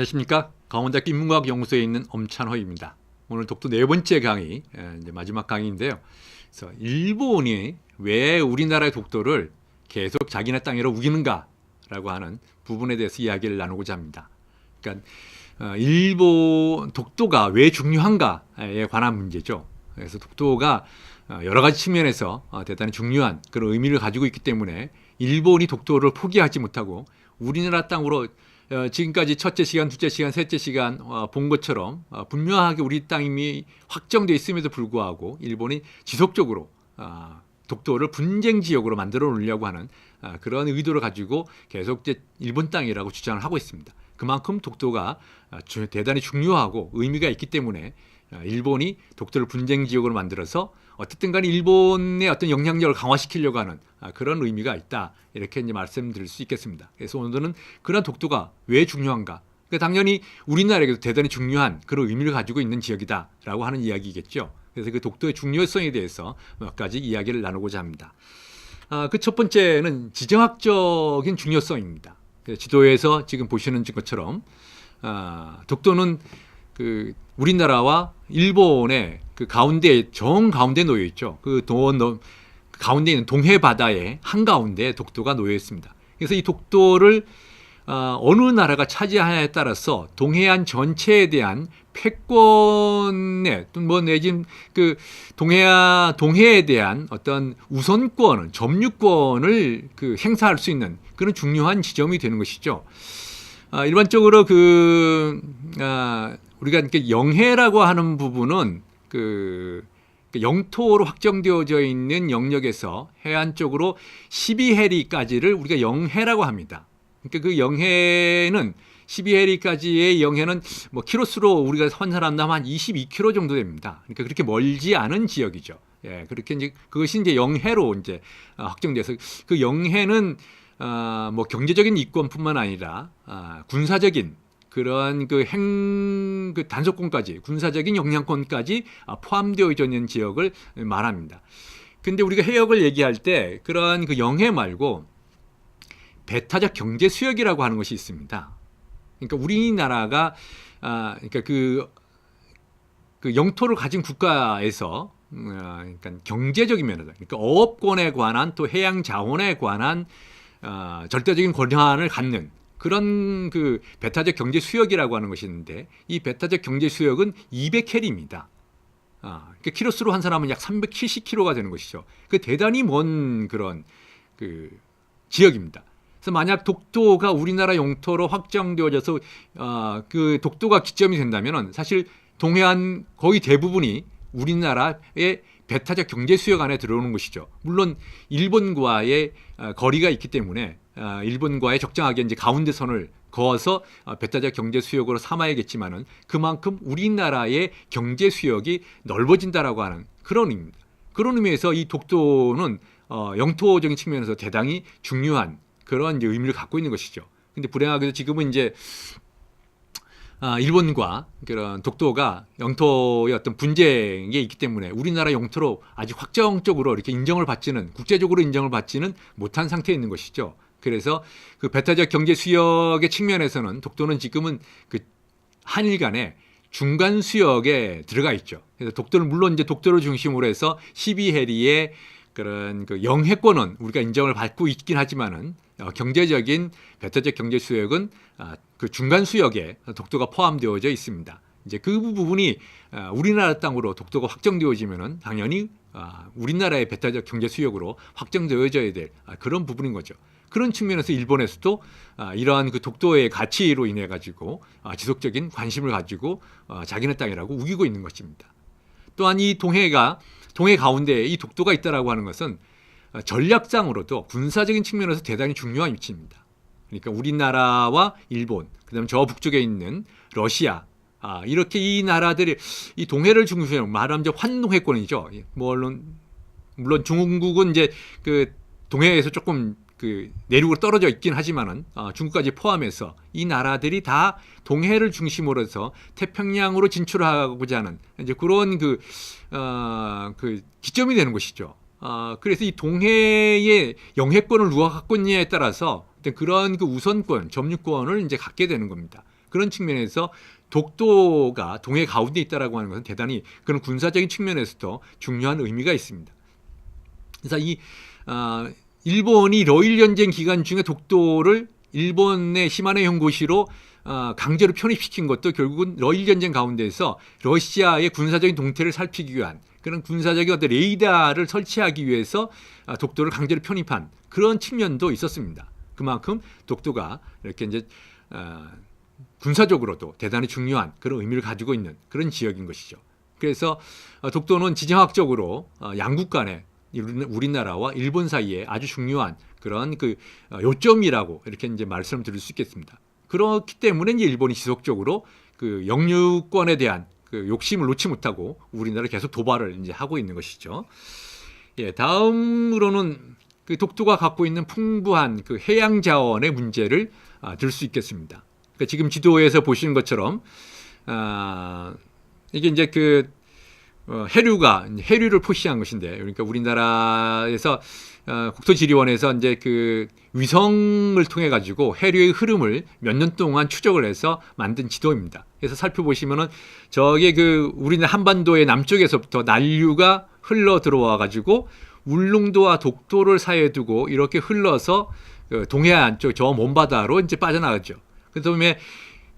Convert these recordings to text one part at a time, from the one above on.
안녕하십니까. 강원대학교 인문과학연구소에 있는 엄찬호입니다. 오늘 독도 네 번째 강의, 이제 마지막 강의인데요. 그래서 일본이 왜 우리나라의 독도를 계속 자기네 땅이라 우기는가라고 하는 부분에 대해서 이야기를 나누고자 합니다. 그러니까 일본 독도가 왜 중요한가에 관한 문제죠. 그래서 독도가 여러 가지 측면에서 대단히 중요한 그런 의미를 가지고 있기 때문에 일본이 독도를 포기하지 못하고 우리나라 땅으로 지금까지 첫째 시간, 둘째 시간, 셋째 시간 본 것처럼 분명하게 우리 땅이 확정되어 있음에도 불구하고 일본이 지속적으로 독도를 분쟁 지역으로 만들어 놓으려고 하는 그런 의도를 가지고 계속 일본 땅이라고 주장을 하고 있습니다. 그만큼 독도가 대단히 중요하고 의미가 있기 때문에 일본이 독도를 분쟁 지역으로 만들어서 어쨌든 간에 일본의 어떤 영향력을 강화시키려고 하는 그런 의미가 있다. 이렇게 이제 말씀드릴 수 있겠습니다. 그래서 오늘은 그런 독도가 왜 중요한가? 그러니까 당연히 우리나라에게도 대단히 중요한 그런 의미를 가지고 있는 지역이다라고 하는 이야기겠죠. 그래서 그 독도의 중요성에 대해서 몇 가지 이야기를 나누고자 합니다. 그 첫 번째는 지정학적인 중요성입니다. 지도에서 지금 보시는 것처럼 독도는 그 우리나라와 일본의 그 가운데 정 가운데 놓여 있죠. 그 가운데 있는 동해 바다의 한 가운데 독도가 놓여 있습니다. 그래서 이 독도를 어느 나라가 차지하냐에 따라서 동해안 전체에 대한 패권에 뭐 내진 그 동해에 대한 어떤 우선권을 점유권을 그 행사할 수 있는 그런 중요한 지점이 되는 것이죠. 일반적으로 우리가 이렇게 영해라고 하는 부분은 그 영토로 확정되어져 있는 영역에서 해안 쪽으로 12해리까지를 우리가 영해라고 합니다. 그러니까 그 영해는 12해리까지의 영해는 뭐 키로수로 우리가 환산한다면 한 22km 정도 됩니다. 그러니까 그렇게 멀지 않은 지역이죠. 예, 그렇게 이제 그것이 이제 영해로 이제 확정돼서 그 영해는 뭐 경제적인 이권뿐만 아니라 군사적인 그런 그 단속권까지 군사적인 영향권까지 포함되어 있는 지역을 말합니다. 근데 우리가 해역을 얘기할 때 그런 그 영해 말고 배타적 경제 수역이라고 하는 것이 있습니다. 그러니까 우리나라가 그러니까 그 영토를 가진 국가에서 그러니까 경제적인 면에서 그러니까 어업권에 관한 또 해양 자원에 관한 절대적인 권한을 갖는 그런 그 배타적 경제 수역이라고 하는 것이 있는데 이 배타적 경제 수역은 200캐리입니다. 그러니까 키로수로 환산하면 약 370km가 되는 것이죠. 그 대단히 먼 그런 그 지역입니다. 그래서 만약 독도가 우리나라 영토로 확정되어져서 그 독도가 기점이 된다면은 사실 동해안 거의 대부분이 우리나라의 배타적 경제 수역 안에 들어오는 것이죠. 물론 일본과의 거리가 있기 때문에 일본과의 적정하게 이제 가운데 선을 그어서 배타적 경제 수역으로 삼아야겠지만은 그만큼 우리나라의 경제 수역이 넓어진다라고 하는 그런 의미입니다. 그런 의미에서 이 독도는 영토적인 측면에서 대단히 중요한 그런 이제 의미를 갖고 있는 것이죠. 근데 불행하게도 지금은 이제 일본과 그런 독도가 영토의 어떤 분쟁에 있기 때문에 우리나라 영토로 아직 확정적으로 이렇게 인정을 받지는 국제적으로 인정을 받지는 못한 상태에 있는 것이죠. 그래서 그 배타적 경제 수역의 측면에서는 독도는 지금은 그 한일 간의 중간 수역에 들어가 있죠. 그래서 독도는 물론 이제 독도를 중심으로 해서 12해리의 그런 그 영해권은 우리가 인정을 받고 있긴 하지만은 경제적인 배타적 경제 수역은 그 중간 수역에 독도가 포함되어져 있습니다. 이제 그 부분이 우리나라 땅으로 독도가 확정되어지면은 당연히 우리나라의 배타적 경제 수역으로 확정되어져야 될 그런 부분인 거죠. 그런 측면에서 일본에서도 이러한 그 독도의 가치로 인해 가지고 지속적인 관심을 가지고 자기네 땅이라고 우기고 있는 것입니다. 또한 이 동해 가운데에 이 독도가 있다라고 하는 것은 전략상으로도 군사적인 측면에서 대단히 중요한 위치입니다. 그러니까 우리나라와 일본, 그다음에 저 북쪽에 있는 러시아, 이렇게 이 나라들이 이 동해를 중심으로 말하면 환동해권이죠. 물론 중국은 이제 그 동해에서 조금 그 내륙으로 떨어져 있긴 하지만은 중국까지 포함해서 이 나라들이 다 동해를 중심으로 해서 태평양으로 진출하고자 하는 이제 그런 그 기점이 되는 것이죠. 그래서 이 동해의 영해권을 누가 갖고 있느냐에 따라서 그런 그 우선권, 점유권을 이제 갖게 되는 겁니다. 그런 측면에서 독도가 동해 가운데 있다라고 하는 것은 대단히 그런 군사적인 측면에서도 중요한 의미가 있습니다. 그래서 일본이 러일 전쟁 기간 중에 독도를 일본의 시마네 현고시로 강제로 편입시킨 것도 결국은 러일 전쟁 가운데에서 러시아의 군사적인 동태를 살피기 위한 그런 군사적인 어떤 레이더를 설치하기 위해서 독도를 강제로 편입한 그런 측면도 있었습니다. 그만큼 독도가 이렇게 이제 군사적으로도 대단히 중요한 그런 의미를 가지고 있는 그런 지역인 것이죠. 그래서 독도는 지정학적으로 양국 간에 우리나라와 일본 사이에 아주 중요한 그런 그 요점이라고 이렇게 이제 말씀을 드릴 수 있겠습니다. 그렇기 때문에 이제 일본이 지속적으로 그 영유권에 대한 그 욕심을 놓지 못하고 우리나라를 계속 도발을 이제 하고 있는 것이죠. 예, 다음으로는 그 독도가 갖고 있는 풍부한 그 해양 자원의 문제를 들 수 있겠습니다. 그러니까 지금 지도에서 보시는 것처럼 이게 이제 그 해류를 표시한 것인데, 그러니까 우리나라에서 국토지리원에서 이제 그 위성을 통해 가지고 해류의 흐름을 몇 년 동안 추적을 해서 만든 지도입니다. 그래서 살펴보시면은 저게 그 우리나라 한반도의 남쪽에서부터 난류가 흘러 들어와 가지고 울릉도와 독도를 사이에 두고 이렇게 흘러서 그 동해안 쪽 저 먼바다로 이제 빠져나가죠. 그다음에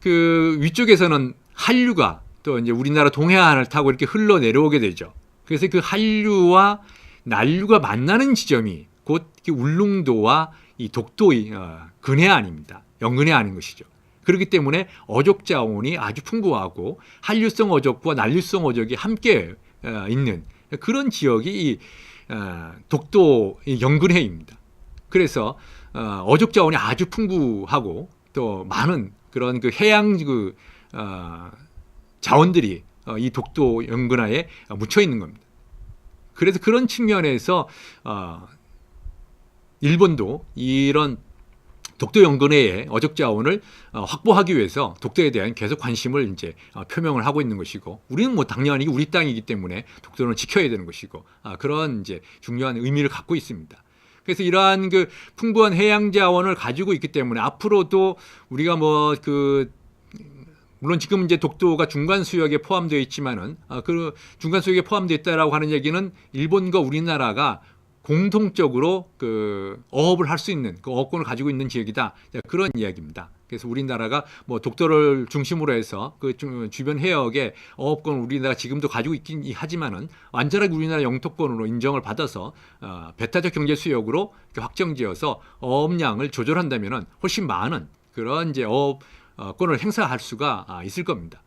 그 위쪽에서는 한류가 또 이제 우리나라 동해안을 타고 이렇게 흘러 내려오게 되죠. 그래서 그 한류와 난류가 만나는 지점이 곧 울릉도와 이 독도의 근해안입니다. 연근해안인 것이죠. 그렇기 때문에 어족 자원이 아주 풍부하고 한류성 어족과 난류성 어족이 함께 있는 그런 지역이 이 독도 연근해입니다. 그래서 어족 자원이 아주 풍부하고 또 많은 그런 그 해양 자원들이 이 독도 연근하에 묻혀 있는 겁니다. 그래서 그런 측면에서 일본도 이런 독도 연근해의 어족 자원을 확보하기 위해서 독도에 대한 계속 관심을 이제 표명을 하고 있는 것이고, 우리는 뭐 당연히 우리 땅이기 때문에 독도는 지켜야 되는 것이고, 그런 이제 중요한 의미를 갖고 있습니다. 그래서 이러한 그 풍부한 해양 자원을 가지고 있기 때문에 앞으로도 우리가 물론 지금 이제 독도가 중간 수역에 포함되어 있지만은 그 중간 수역에 포함되어 있다라고 하는 얘기는 일본과 우리나라가 공통적으로 그 어업을 할 수 있는 그 어업권을 가지고 있는 지역이다, 그런 이야기입니다. 그래서 우리나라가 뭐 독도를 중심으로 해서 그 주변 해역에 어업권을 우리나라가 지금도 가지고 있긴 하지만은 완전하게 우리나라 영토권으로 인정을 받아서 배타적 경제 수역으로 확정지어서 어업량을 조절한다면은 훨씬 많은 그런 이제 어업권을 행사할 수가 있을 겁니다.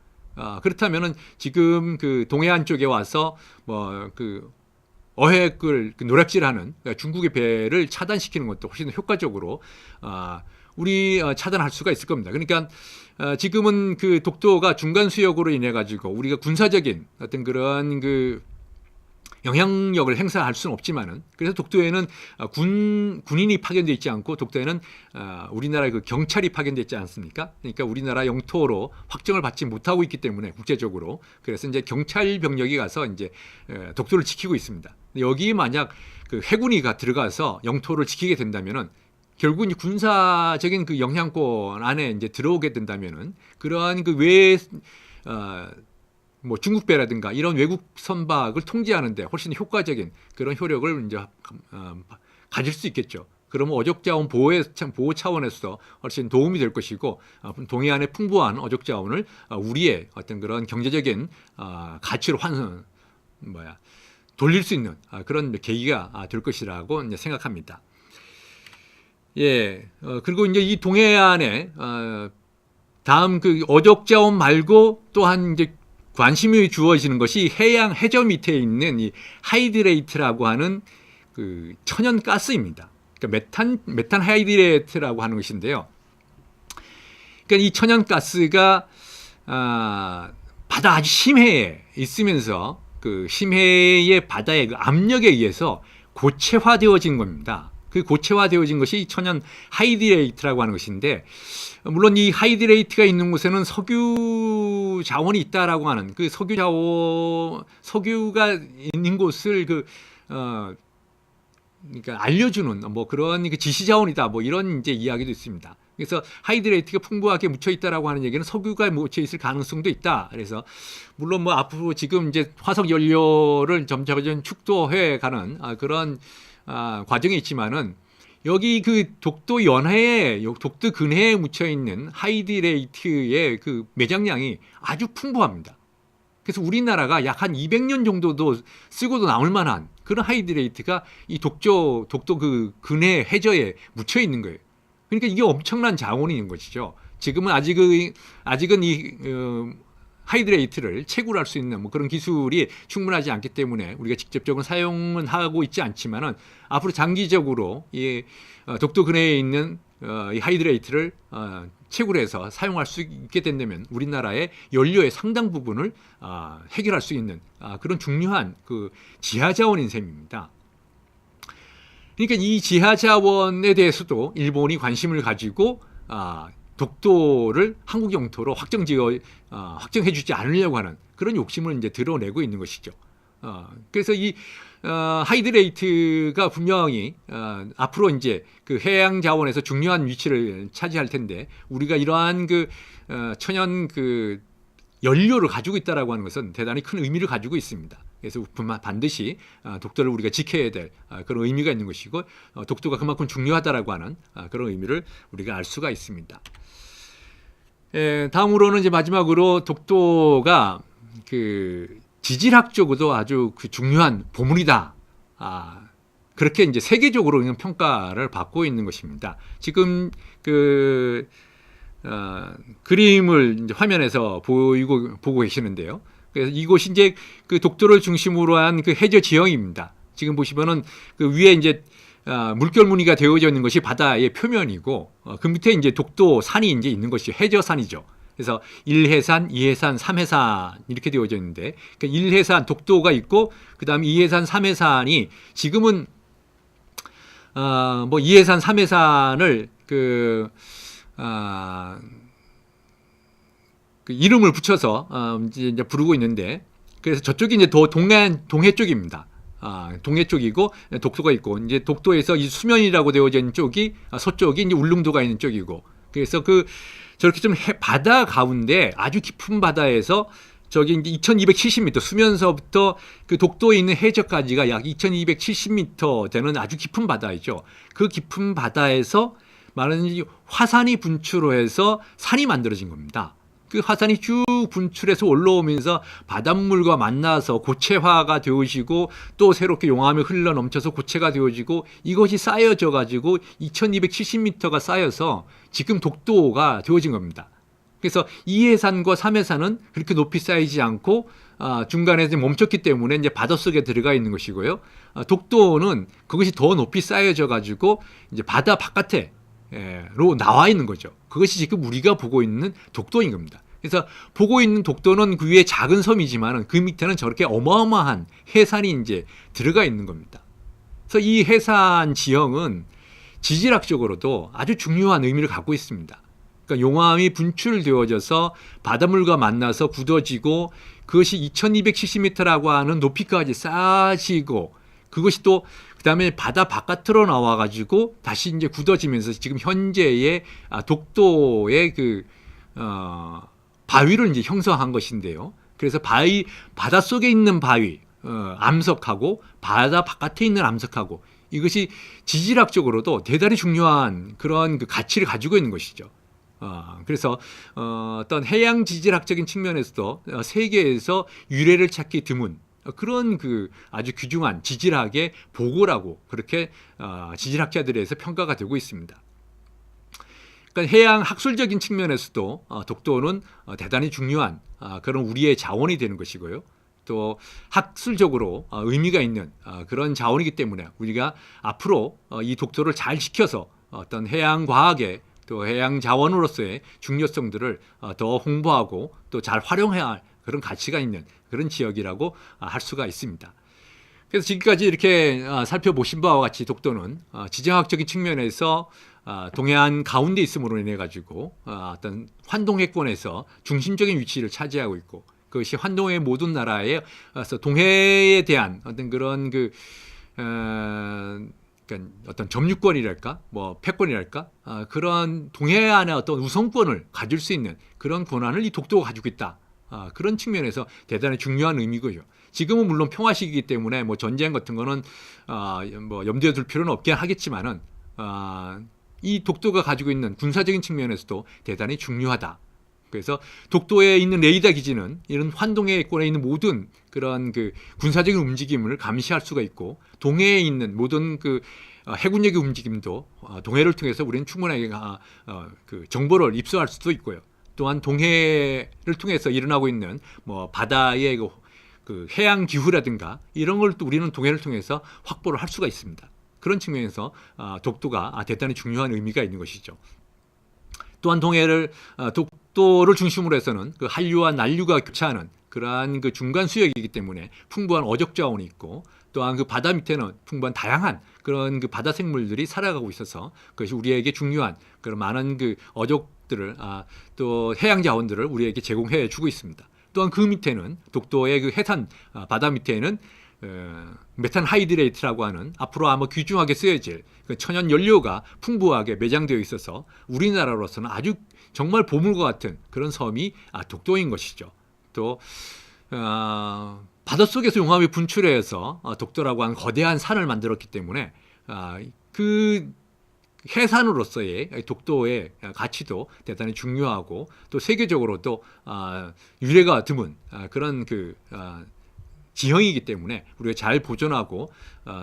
그렇다면은 지금 그 동해안 쪽에 와서 어획을 노략질하는 중국의 배를 차단시키는 것도 훨씬 효과적으로 우리 차단할 수가 있을 겁니다. 그러니까 지금은 그 독도가 중간 수역으로 인해 가지고 우리가 군사적인 어떤 그런 그 영향력을 행사할 수는 없지만은, 그래서 독도에는 군인이 파견되어 있지 않고 독도에는 우리나라의 그 경찰이 파견되어 있지 않습니까? 그러니까 우리나라 영토로 확정을 받지 못하고 있기 때문에 국제적으로, 그래서 이제 경찰 병력이 가서 이제 독도를 지키고 있습니다. 여기 만약 그 해군이 들어가서 영토를 지키게 된다면은 결국 이제 군사적인 그 영향권 안에 이제 들어오게 된다면은 그러한 그 외 뭐 중국 배라든가 이런 외국 선박을 통제하는데 훨씬 효과적인 그런 효력을 이제 가질 수 있겠죠. 그러면 어족 자원 보호 차원에서 훨씬 도움이 될 것이고, 동해안의 풍부한 어족 자원을 우리의 어떤 그런 경제적인 가치로 돌릴 수 있는 그런 계기가 될 것이라고 이제 생각합니다. 예, 그리고 이제 이 동해안에 다음 그 어족 자원 말고 또한 이제 관심이 주어지는 것이 해저 밑에 있는 이 하이드레이트라고 하는 그 천연 가스입니다. 그러니까 메탄 하이드레이트라고 하는 것인데요. 그러니까 이 천연 가스가 바다 아주 심해에 있으면서 그 심해의 바다의 그 압력에 의해서 고체화되어진 겁니다. 그 고체화되어진 것이 천연 하이드레이트라고 하는 것인데, 물론 이 하이드레이트가 있는 곳에는 석유 자원이 있다라고 하는 그 석유가 있는 곳을 그러니까 알려주는 뭐 그런 그 지시 자원이다, 뭐 이런 이제 이야기도 있습니다. 그래서 하이드레이트가 풍부하게 묻혀 있다라고 하는 얘기는 석유가 묻혀 있을 가능성도 있다. 그래서 물론 뭐 앞으로 지금 이제 화석 연료를 점차적으로 축소해 가는 그런 과정이 있지만은 여기 그 독도 연해에, 독도 근해에 묻혀 있는 하이드레이트의 그 매장량이 아주 풍부합니다. 그래서 우리나라가 약 한 200년 정도도 쓰고도 남을 만한 그런 하이드레이트가 이 독도 그 근해 해저에 묻혀 있는 거예요. 그러니까 이게 엄청난 자원인 것이죠. 지금은 아직은 이 하이드레이트를 채굴할 수 있는 뭐 그런 기술이 충분하지 않기 때문에 우리가 직접적으로 사용은 하고 있지 않지만은 앞으로 장기적으로 이 독도 근해에 있는 이 하이드레이트를 채굴해서 사용할 수 있게 된다면 우리나라의 연료의 상당 부분을 해결할 수 있는 그런 중요한 그 지하 자원인 셈입니다. 그러니까 이 지하 자원에 대해서도 일본이 관심을 가지고 독도를 한국 영토로 확정해주지 않으려고 하는 그런 욕심을 이제 드러내고 있는 것이죠. 그래서 이 하이드레이트가 분명히 앞으로 이제 그 해양 자원에서 중요한 위치를 차지할 텐데 우리가 이러한 그 천연 그 연료를 가지고 있다라고 하는 것은 대단히 큰 의미를 가지고 있습니다. 그래서 반드시 독도를 우리가 지켜야 될 그런 의미가 있는 것이고 독도가 그만큼 중요하다라고 하는 그런 의미를 우리가 알 수가 있습니다. 다음으로는 이제 마지막으로 독도가 그 지질학적으로도 아주 그 중요한 보물이다. 그렇게 이제 세계적으로 평가를 받고 있는 것입니다. 지금 그 그림을 이제 화면에서 보고 계시는데요. 그래서 이곳이 이제 그 독도를 중심으로 한 그 해저 지형입니다. 지금 보시면은 그 위에 이제 물결 무늬가 되어져 있는 것이 바다의 표면이고 그 밑에 이제 독도 산이 이제 있는 것이 해저산이죠. 그래서 1해산, 2해산, 3해산 이렇게 되어져 있는데 그러니까 1해산 독도가 있고 그다음에 2해산, 3해산이 지금은 뭐 2해산, 3해산을 그 이름을 붙여서 이제 부르고 있는데 그래서 저쪽이 이제 동해 쪽입니다. 동해 쪽이고 독도가 있고 이제 독도에서 이 수면이라고 되어져 있는 쪽이 서쪽이 이제 울릉도가 있는 쪽이고 그래서 그 저렇게 좀 바다 가운데 아주 깊은 바다에서 저기 이제 2270m 수면서부터 그 독도에 있는 해저까지가 약 2270m 되는 아주 깊은 바다이죠. 그 깊은 바다에서 말하는 화산이 분출해서 산이 만들어진 겁니다. 그 화산이 쭉 분출해서 올라오면서 바닷물과 만나서 고체화가 되어지고 또 새롭게 용암이 흘러 넘쳐서 고체가 되어지고 이것이 쌓여져 가지고 2270m가 쌓여서 지금 독도가 되어진 겁니다. 그래서 2해산과 3해산은 그렇게 높이 쌓이지 않고 중간에 멈췄기 때문에 이제 바닷속에 들어가 있는 것이고요. 독도는 그것이 더 높이 쌓여져 가지고 이제 바다 바깥에 로 나와 있는 거죠. 그것이 지금 우리가 보고 있는 독도인 겁니다. 그래서 보고 있는 독도는 그 위에 작은 섬이지만 그 밑에는 저렇게 어마어마한 해산이 이제 들어가 있는 겁니다. 그래서 이 해산 지형은 지질학적으로도 아주 중요한 의미를 갖고 있습니다. 그러니까 용암이 분출되어져서 바닷물과 만나서 굳어지고 그것이 2270m라고 하는 높이까지 쌓아지고 그것이 또 그다음에 바다 바깥으로 나와가지고 다시 이제 굳어지면서 지금 현재의 독도의 그 바위를 이제 형성한 것인데요. 그래서 바다 속에 있는 바위 암석하고 바다 바깥에 있는 암석하고 이것이 지질학적으로도 대단히 중요한 그런 그 가치를 가지고 있는 것이죠. 그래서 어떤 해양 지질학적인 측면에서도 세계에서 유래를 찾기 드문 그런 그 아주 귀중한 지질학의 보고라고 그렇게 지질학자들에서 평가가 되고 있습니다. 그러니까 해양 학술적인 측면에서도 독도는 대단히 중요한 그런 우리의 자원이 되는 것이고요. 또 학술적으로 의미가 있는 그런 자원이기 때문에 우리가 앞으로 이 독도를 잘 지켜서 어떤 해양 과학의 또 해양 자원으로서의 중요성들을 더 홍보하고 또 잘 활용해야 할 그런 가치가 있는 그런 지역이라고 할 수가 있습니다. 그래서 지금까지 이렇게 살펴보신 바와 같이 독도는 지정학적인 측면에서 동해안 가운데 있음으로 인해 가지고 어떤 환동해권에서 중심적인 위치를 차지하고 있고 그것이 환동의 모든 나라의 동해에 대한 어떤 그런 그러니까 어떤 점유권이랄까, 뭐 패권이랄까, 그런 동해안의 어떤 우선권을 가질 수 있는 그런 권한을 이 독도가 가지고 있다. 그런 측면에서 대단히 중요한 의미고요. 지금은 물론 평화 시기이기 때문에 뭐 전쟁 같은 거는 뭐 염두에 둘 필요는 없긴 하겠지만은 이 독도가 가지고 있는 군사적인 측면에서도 대단히 중요하다. 그래서 독도에 있는 레이더 기지는 이런 환동해권에 있는 모든 그런 그 군사적인 움직임을 감시할 수가 있고, 동해에 있는 모든 그 해군력의 움직임도 동해를 통해서 우리는 충분하게 그 정보를 입수할 수도 있고요. 또한 동해를 통해서 일어나고 있는 뭐 바다의 그 해양 기후라든가 이런 걸 또 우리는 동해를 통해서 확보를 할 수가 있습니다. 그런 측면에서 독도가 대단히 중요한 의미가 있는 것이죠. 또한 독도를 중심으로 해서는 그 한류와 난류가 교차하는 그러한 그 중간 수역이기 때문에 풍부한 어적 자원이 있고, 또한 그 바다 밑에는 풍부한 다양한 그런 그 바다 생물들이 살아가고 있어서 그것이 우리에게 중요한 그런 많은 그 어족들을 또 해양 자원들을 우리에게 제공해 주고 있습니다. 또한 그 밑에는 독도의 그 해산 바다 밑에는 메탄 하이드레이트라고 하는 앞으로 아마 귀중하게 쓰여질 그 천연 연료가 풍부하게 매장되어 있어서 우리나라로서는 아주 정말 보물과 같은 그런 섬이 독도인 것이죠. 또 바닷속에서 용암이 분출해서 독도라고 하는 거대한 산을 만들었기 때문에 그 해산으로서의 독도의 가치도 대단히 중요하고, 또 세계적으로도 유례가 드문 그런 그 지형이기 때문에 우리가 잘 보존하고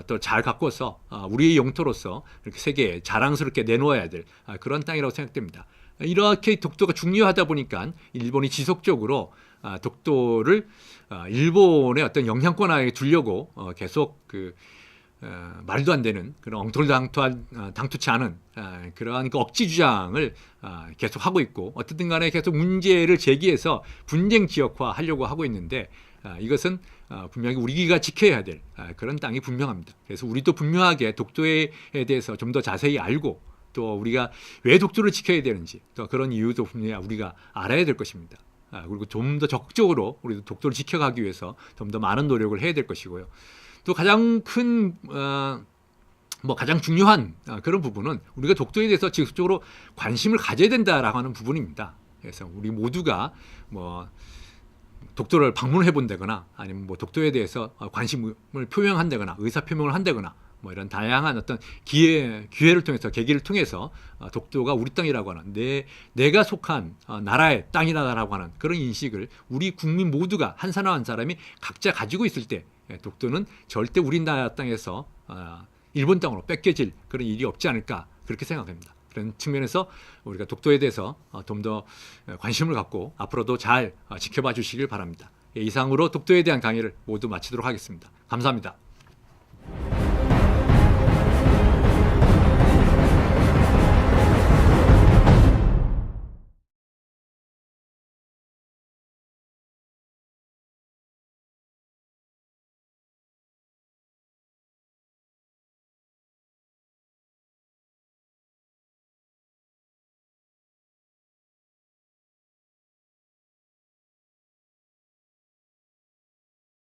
또 잘 가꿔서 우리의 영토로서 이렇게 세계에 자랑스럽게 내놓아야 될 그런 땅이라고 생각됩니다. 이렇게 독도가 중요하다 보니까 일본이 지속적으로 독도를 일본의 어떤 영향권 하에 두려고 계속 그 말도 안 되는 그런 엉터리당투치 않은 그러한 그 억지 주장을 계속 하고 있고, 어쨌든 간에 계속 문제를 제기해서 분쟁 지역화하려고 하고 있는데, 이것은 분명히 우리가 지켜야 될 그런 땅이 분명합니다. 그래서 우리도 분명하게 독도에 대해서 좀 더 자세히 알고, 또 우리가 왜 독도를 지켜야 되는지, 또 그런 이유도 분명히 우리가 알아야 될 것입니다. 그리고 좀 더 적극적으로 우리도 독도를 지켜가기 위해서 좀 더 많은 노력을 해야 될 것이고요. 또 가장 큰 가장 중요한 그런 부분은 우리가 독도에 대해서 지속적으로 관심을 가져야 된다라고 하는 부분입니다. 그래서 우리 모두가 뭐 독도를 방문해 본다거나, 아니면 뭐 독도에 대해서 관심을 표명한다거나 의사 표명을 한다거나, 뭐 이런 다양한 어떤 기회를 통해서, 계기를 통해서 독도가 우리 땅이라고 하는 내가 속한 나라의 땅이라고 하는 그런 인식을 우리 국민 모두가 한 사람 한 사람이 각자 가지고 있을 때 독도는 절대 우리나라 땅에서 일본 땅으로 뺏겨질 그런 일이 없지 않을까, 그렇게 생각합니다. 그런 측면에서 우리가 독도에 대해서 좀 더 관심을 갖고 앞으로도 잘 지켜봐 주시길 바랍니다. 이상으로 독도에 대한 강의를 모두 마치도록 하겠습니다. 감사합니다.